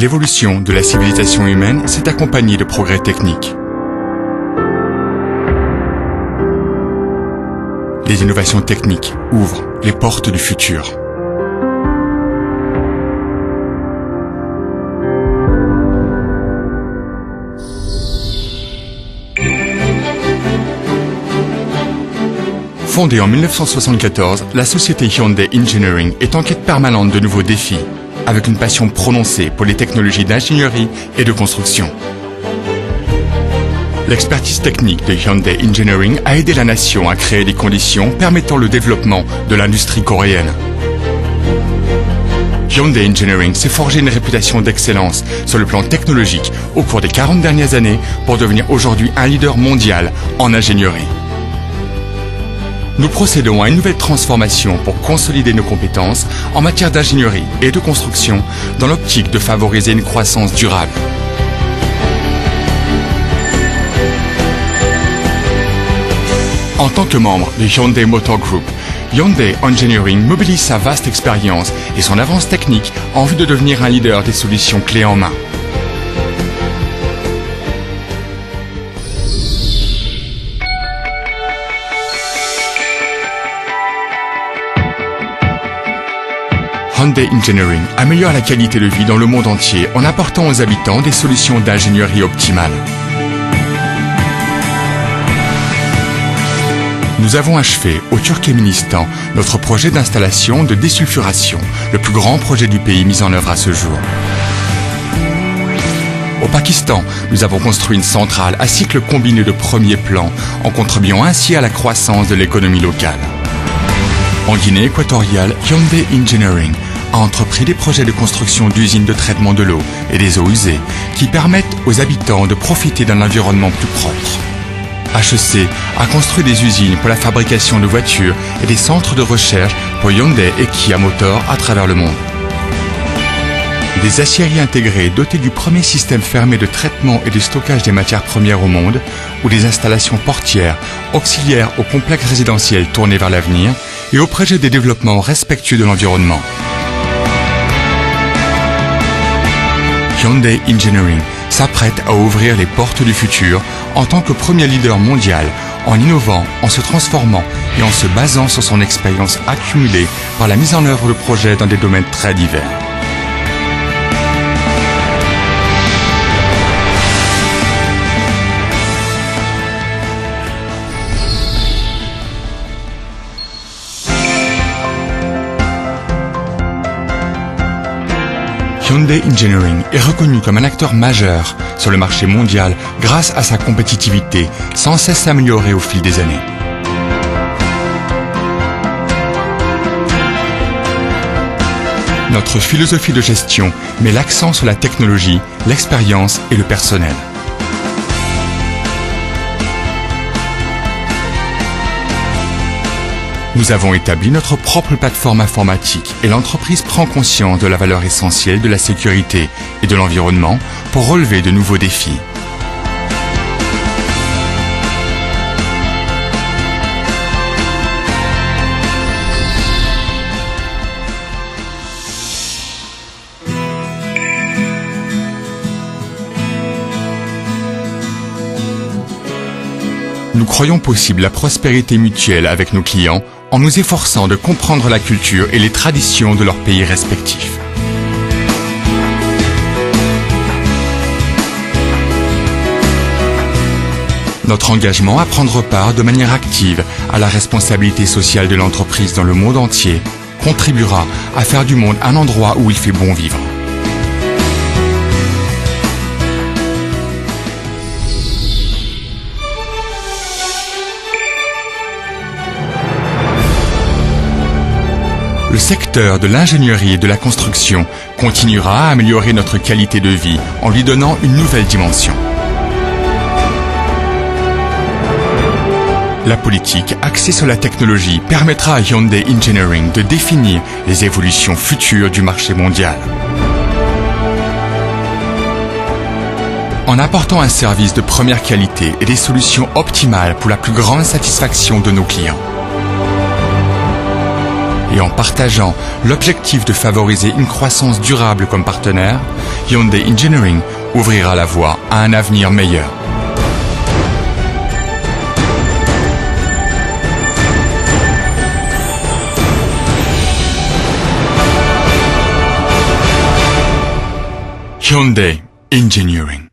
L'évolution de la civilisation humaine s'est accompagnée de progrès techniques. Les innovations techniques ouvrent les portes du futur. Fondée en 1974, la société Hyundai Engineering est en quête permanente de nouveaux défis, avec une passion prononcée pour les technologies d'ingénierie et de construction. L'expertise technique de Hyundai Engineering a aidé la nation à créer les conditions permettant le développement de l'industrie coréenne. Hyundai Engineering s'est forgé une réputation d'excellence sur le plan technologique au cours des 40 dernières années pour devenir aujourd'hui un leader mondial en ingénierie. Nous procédons à une nouvelle transformation pour consolider nos compétences en matière d'ingénierie et de construction dans l'optique de favoriser une croissance durable. En tant que membre de Hyundai Motor Group, Hyundai Engineering mobilise sa vaste expérience et son avance technique en vue de devenir un leader des solutions clés en main. Hyundai Engineering améliore la qualité de vie dans le monde entier en apportant aux habitants des solutions d'ingénierie optimales. Nous avons achevé au Turkménistan notre projet d'installation de désulfuration, le plus grand projet du pays mis en œuvre à ce jour. Au Pakistan, nous avons construit une centrale à cycle combiné de premier plan, en contribuant ainsi à la croissance de l'économie locale. En Guinée équatoriale, Hyundai Engineering a entrepris des projets de construction d'usines de traitement de l'eau et des eaux usées qui permettent aux habitants de profiter d'un environnement plus propre. HEC a construit des usines pour la fabrication de voitures et des centres de recherche pour Hyundai et Kia Motors à travers le monde. Des aciéries intégrées dotées du premier système fermé de traitement et de stockage des matières premières au monde, ou des installations portières auxiliaires aux complexes résidentiels tournés vers l'avenir et au projet des développements respectueux de l'environnement. Hyundai Engineering s'apprête à ouvrir les portes du futur en tant que premier leader mondial, en innovant, en se transformant et en se basant sur son expérience accumulée par la mise en œuvre de projets dans des domaines très divers. Hyundai Engineering est reconnu comme un acteur majeur sur le marché mondial grâce à sa compétitivité sans cesse améliorée au fil des années. Notre philosophie de gestion met l'accent sur la technologie, l'expérience et le personnel. Nous avons établi notre propre plateforme informatique et l'entreprise prend conscience de la valeur essentielle de la sécurité et de l'environnement pour relever de nouveaux défis. Nous croyons possible la prospérité mutuelle avec nos clients en nous efforçant de comprendre la culture et les traditions de leurs pays respectifs. Notre engagement à prendre part de manière active à la responsabilité sociale de l'entreprise dans le monde entier contribuera à faire du monde un endroit où il fait bon vivre. Le secteur de l'ingénierie et de la construction continuera à améliorer notre qualité de vie en lui donnant une nouvelle dimension. La politique axée sur la technologie permettra à Hyundai Engineering de définir les évolutions futures du marché mondial. En apportant un service de première qualité et des solutions optimales pour la plus grande satisfaction de nos clients. Et en partageant l'objectif de favoriser une croissance durable comme partenaire, Hyundai Engineering ouvrira la voie à un avenir meilleur. Hyundai Engineering.